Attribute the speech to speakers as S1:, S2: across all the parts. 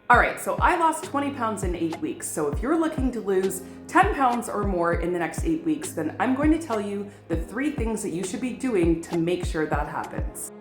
S1: All right, so I lost 20 pounds in 8 weeks. So if you're looking to lose 10 pounds or more in the next 8 weeks, then I'm going to tell you the 3 things that you should be doing to make sure that happens.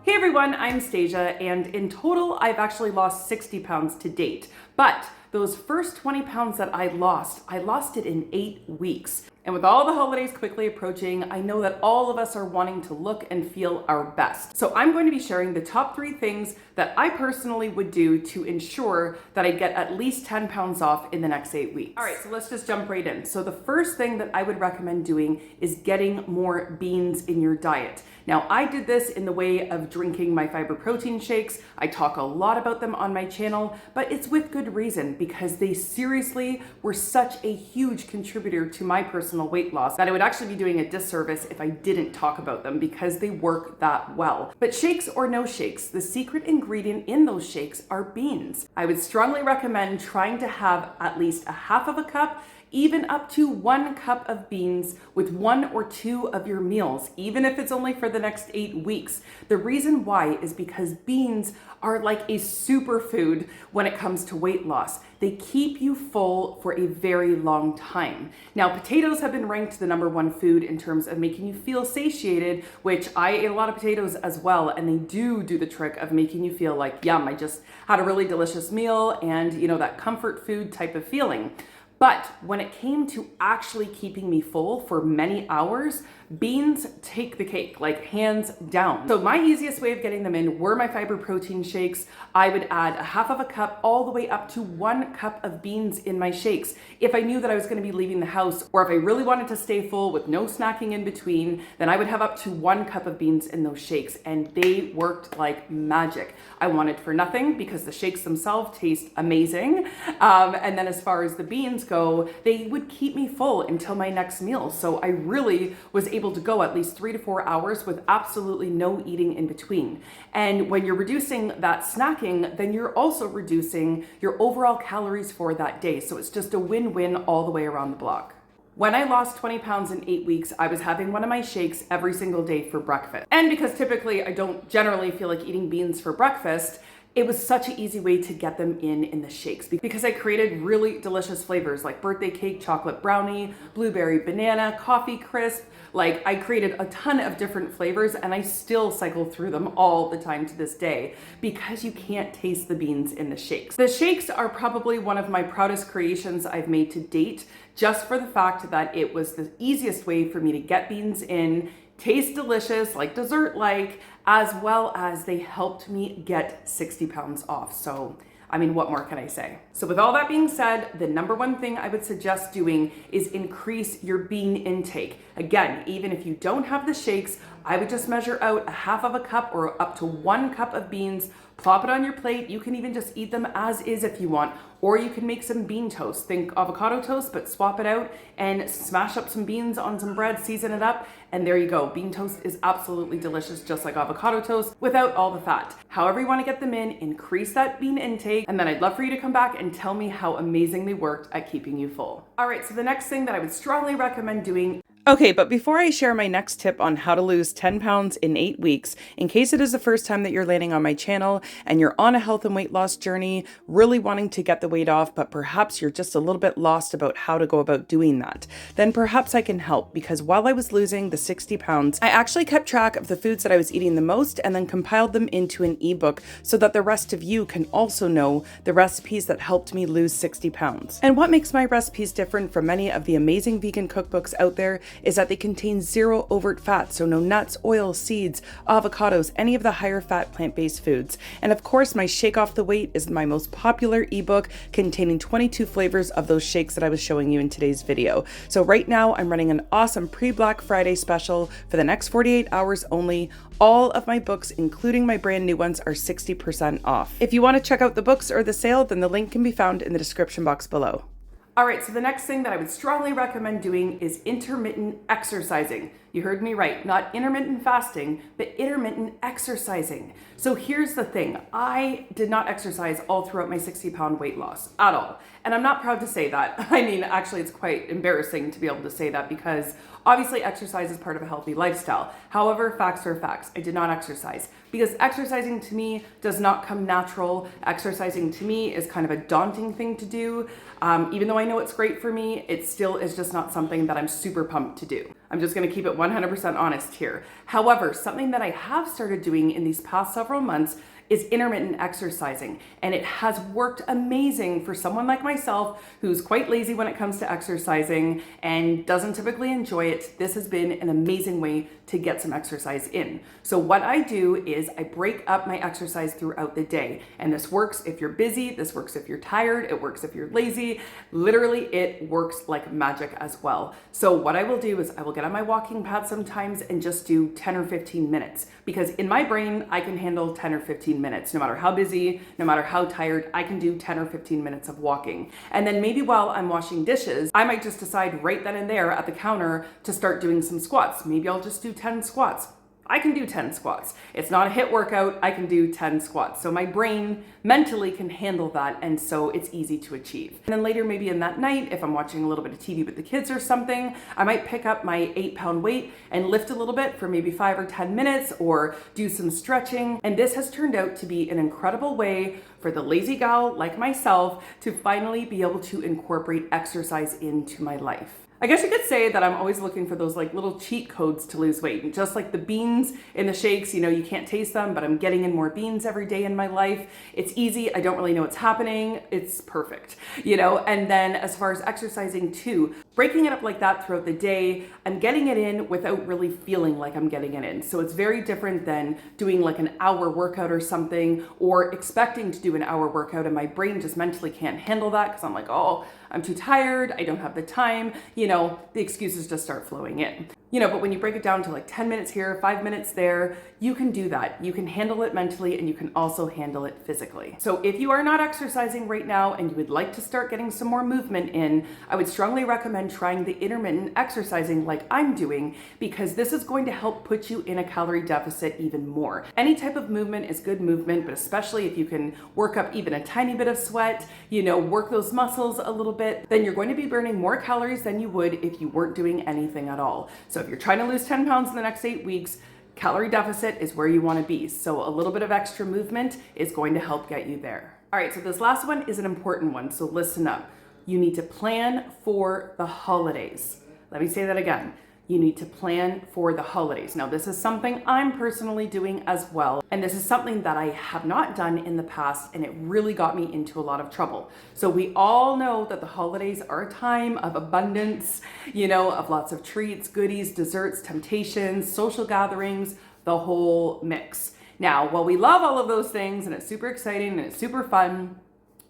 S1: Hey everyone, I'm Stasia, and in total, I've actually lost 60 pounds to date. But those first 20 pounds that I lost it in 8 weeks. And with all the holidays quickly approaching, I know that all of us are wanting to look and feel our best. So I'm going to be sharing the top 3 things that I personally would do to ensure that I get at least 10 pounds off in the next 8 weeks. All right, so let's just jump right in. So the first thing that I would recommend doing is getting more beans in your diet. Now, I did this in the way of drinking my fiber protein shakes. I talk a lot about them on my channel, but it's with good reason because they seriously were such a huge contributor to my personal weight loss that I would actually be doing a disservice if I didn't talk about them because they work that well. But shakes or no shakes, the secret ingredient in those shakes are beans. I would strongly recommend trying to have at least a half of a cup, even up to 1 cup of beans with 1 or 2 of your meals, even if it's only for the next 8 weeks. The reason why is because beans are like a superfood when it comes to weight loss. They keep you full for a very long time. Now, potatoes have been ranked the #1 food in terms of making you feel satiated, which I ate a lot of potatoes as well, and they do the trick of making you feel like, yum, I just had a really delicious meal and, you know, that comfort food type of feeling. But when it came to actually keeping me full for many hours, beans take the cake, like hands down. So my easiest way of getting them in were my fiber protein shakes. I would add a half of a cup all the way up to 1 cup of beans in my shakes. If I knew that I was gonna be leaving the house, or if I really wanted to stay full with no snacking in between, then I would have up to 1 cup of beans in those shakes, and they worked like magic. I wanted for nothing because the shakes themselves taste amazing. And then as far as the beans go, they would keep me full until my next meal. So I really was able to go at least 3 to 4 hours with absolutely no eating in between. And when you're reducing that snacking, then you're also reducing your overall calories for that day. So it's just a win-win all the way around the block. When I lost 20 pounds in 8 weeks, I was having one of my shakes every single day for breakfast. And because typically I don't generally feel like eating beans for breakfast, it was such an easy way to get them in the shakes because I created really delicious flavors like birthday cake, chocolate brownie, blueberry banana, coffee crisp. Like I created a ton of different flavors and I still cycle through them all the time to this day because you can't taste the beans in the shakes. The shakes are probably one of my proudest creations I've made to date, just for the fact that it was the easiest way for me to get beans in, taste delicious, like dessert-like, as well as they helped me get 60 pounds off. So, I mean, what more can I say? So with all that being said, the #1 thing I would suggest doing is increase your bean intake. Again, even if you don't have the shakes, I would just measure out a half of a cup or up to 1 cup of beans, plop it on your plate. You can even just eat them as is if you want, or you can make some bean toast. Think avocado toast, but swap it out and smash up some beans on some bread, season it up, and there you go. Bean toast is absolutely delicious, just like avocado toast, without all the fat. However you want to get them in, increase that bean intake, and then I'd love for you to come back and tell me how amazing they worked at keeping you full. All right, so the next thing that I would strongly recommend doing. Okay, but before I share my next tip on how to lose 10 pounds in 8 weeks, in case it is the first time that you're landing on my channel and you're on a health and weight loss journey, really wanting to get the weight off, but perhaps you're just a little bit lost about how to go about doing that, then perhaps I can help, because while I was losing the 60 pounds, I actually kept track of the foods that I was eating the most and then compiled them into an ebook so that the rest of you can also know the recipes that helped me lose 60 pounds. And what makes my recipes different from many of the amazing vegan cookbooks out there is that they contain 0 overt fat, so no nuts, oils, seeds, avocados, any of the higher fat plant-based foods. And of course, my Shake Off the Weight is my most popular ebook containing 22 flavors of those shakes that I was showing you in today's video. So right now I'm running an awesome pre-Black Friday special for the next 48 hours only. All of my books, including my brand new ones, are 60% off. If you want to check out the books or the sale, then the link can be found in the description box below. All right, so the next thing that I would strongly recommend doing is intermittent exercising. You heard me right, not intermittent fasting, but intermittent exercising. So here's the thing, I did not exercise all throughout my 60-pound weight loss at all. And I'm not proud to say that. I mean, actually, it's quite embarrassing to be able to say that because obviously exercise is part of a healthy lifestyle. However, facts are facts. I did not exercise because exercising to me does not come natural. Exercising to me is kind of a daunting thing to do. Even though I know it's great for me, it still is just not something that I'm super pumped to do. I'm just gonna keep it 100% honest here. However, something that I have started doing in these past several months is intermittent exercising. And it has worked amazing for someone like myself who's quite lazy when it comes to exercising and doesn't typically enjoy it. This has been an amazing way to get some exercise in. So what I do is I break up my exercise throughout the day. And this works if you're busy, this works if you're tired, it works if you're lazy. Literally, it works like magic as well. So what I will do is I will get on my walking pad sometimes and just do 10 or 15 minutes because in my brain, I can handle 10 or 15 minutes. No matter how busy, no matter how tired, I can do 10 or 15 minutes of walking. And then maybe while I'm washing dishes, I might just decide right then and there at the counter to start doing some squats. Maybe I'll just do 10 squats. I can do 10 squats. It's not a HIIT workout, I can do 10 squats. So my brain mentally can handle that, and so it's easy to achieve. And then later, maybe in that night, if I'm watching a little bit of TV with the kids or something, I might pick up my 8-pound weight and lift a little bit for maybe 5 or 10 minutes or do some stretching. And this has turned out to be an incredible way for the lazy gal like myself to finally be able to incorporate exercise into my life. I guess you could say that I'm always looking for those like little cheat codes to lose weight. And just like the beans in the shakes, you can't taste them, but I'm getting in more beans every day in my life. It's easy. I don't really know what's happening. It's perfect, And then as far as exercising too, breaking it up like that throughout the day, I'm getting it in without really feeling like I'm getting it in. So it's very different than doing like an hour workout or something, or expecting to do an hour workout and my brain just mentally can't handle that because I'm like, oh, I'm too tired, I don't have the time, the excuses just start flowing in. But when you break it down to like 10 minutes here, 5 minutes there, you can do that. You can handle it mentally and you can also handle it physically. So if you are not exercising right now and you would like to start getting some more movement in, I would strongly recommend trying the intermittent exercising like I'm doing, because this is going to help put you in a calorie deficit even more. Any type of movement is good movement, but especially if you can work up even a tiny bit of sweat, work those muscles a little bit, then you're going to be burning more calories than you would if you weren't doing anything at all. So if you're trying to lose 10 pounds in the next 8 weeks, calorie deficit is where you want to be. So a little bit of extra movement is going to help get you there. All right, so this last one is an important one. So listen up. You need to plan for the holidays. Let me say that again. You need to plan for the holidays. Now, this is something I'm personally doing as well. And this is something that I have not done in the past, and it really got me into a lot of trouble. So we all know that the holidays are a time of abundance, of lots of treats, goodies, desserts, temptations, social gatherings, the whole mix. Now, while we love all of those things and it's super exciting and it's super fun,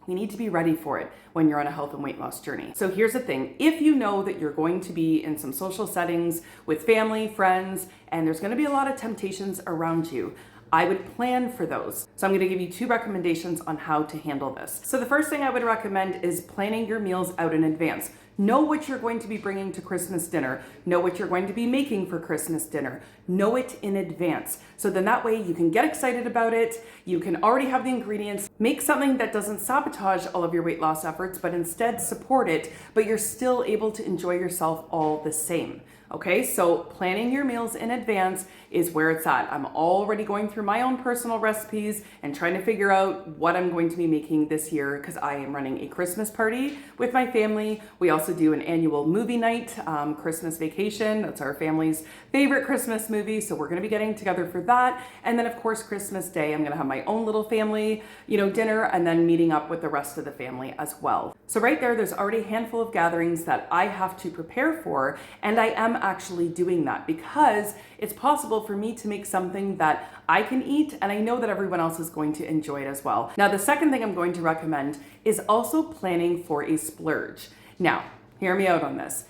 S1: we need to be ready for it when you're on a health and weight loss journey. So here's the thing. If you know that you're going to be in some social settings with family, friends, and there's going to be a lot of temptations around you, I would plan for those. So I'm going to give you 2 recommendations on how to handle this. So the first thing I would recommend is planning your meals out in advance. Know what you're going to be bringing to Christmas dinner. Know what you're going to be making for Christmas dinner. Know it in advance. So then that way you can get excited about it. You can already have the ingredients. Make something that doesn't sabotage all of your weight loss efforts, but instead support it, but you're still able to enjoy yourself all the same. Okay, so planning your meals in advance is where it's at. I'm already going through my own personal recipes and trying to figure out what I'm going to be making this year because I am running a Christmas party with my family. We also do an annual movie night, Christmas Vacation. That's our family's favorite Christmas movie. So we're going to be getting together for that. And then of course, Christmas Day, I'm going to have my own little family, dinner, and then meeting up with the rest of the family as well. So right there's already a handful of gatherings that I have to prepare for, and I am actually doing that because it's possible for me to make something that I can eat and I know that everyone else is going to enjoy it as well. Now, the second thing I'm going to recommend is also planning for a splurge. Now, hear me out on this.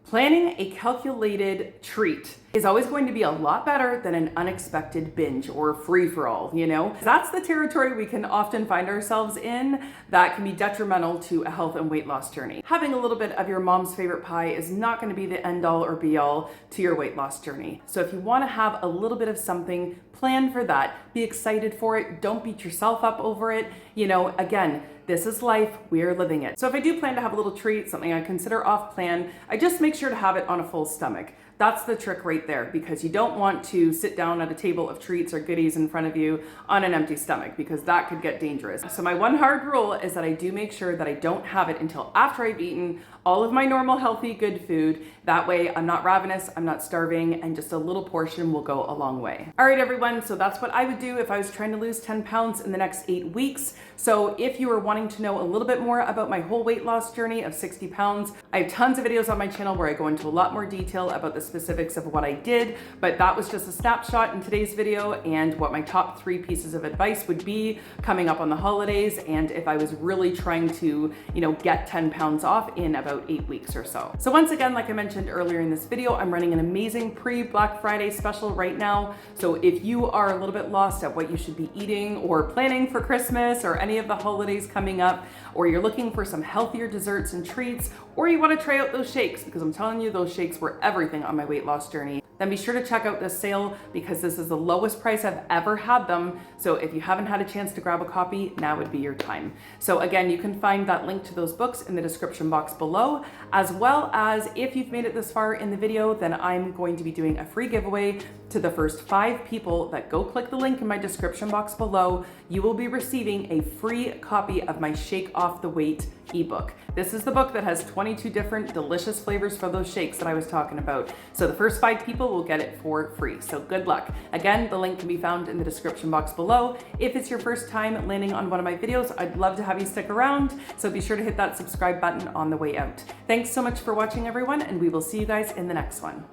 S1: Planning a calculated treat is always going to be a lot better than an unexpected binge or free-for-all, you know? That's the territory we can often find ourselves in that can be detrimental to a health and weight loss journey. Having a little bit of your mom's favorite pie is not going to be the end-all or be-all to your weight loss journey. So if you want to have a little bit of something, plan for that. Be excited for it. Don't beat yourself up over it. You know, again, this is life, we are living it. So if I do plan to have a little treat, something I consider off plan, I just make sure to have it on a full stomach. That's the trick right there, because you don't want to sit down at a table of treats or goodies in front of you on an empty stomach, because that could get dangerous. So my one hard rule is that I do make sure that I don't have it until after I've eaten all of my normal, healthy, good food. That way I'm not ravenous, I'm not starving, and just a little portion will go a long way. All right, everyone, so that's what I would do if I was trying to lose 10 pounds in the next 8 weeks. So if you are wanting to know a little bit more about my whole weight loss journey of 60 pounds, I have tons of videos on my channel where I go into a lot more detail about the specifics of what I did, but that was just a snapshot in today's video and what my top 3 pieces of advice would be coming up on the holidays, and if I was really trying to, you know, get 10 pounds off in about 8 weeks or so. So once again, like I mentioned earlier in this video, I'm running an amazing pre-Black Friday special right now. So if you are a little bit lost at what you should be eating or planning for Christmas or any of the holidays coming up, or you're looking for some healthier desserts and treats, or you want to try out those shakes, because I'm telling you, those shakes were everything on my weight loss journey, then be sure to check out this sale, because this is the lowest price I've ever had them. So if you haven't had a chance to grab a copy, now would be your time. So again, you can find that link to those books in the description box below, as well as if you've made it this far in the video, then I'm going to be doing a free giveaway to the first 5 people that go click the link in my description box below. You will be receiving a free copy of my Shake Off the Weight ebook. This is the book that has 22 different delicious flavors for those shakes that I was talking about. So the first 5 people will get it for free. So good luck. Again, the link can be found in the description box below. If it's your first time landing on one of my videos, I'd love to have you stick around. So be sure to hit that subscribe button on the way out. Thanks so much for watching, everyone, and we will see you guys in the next one.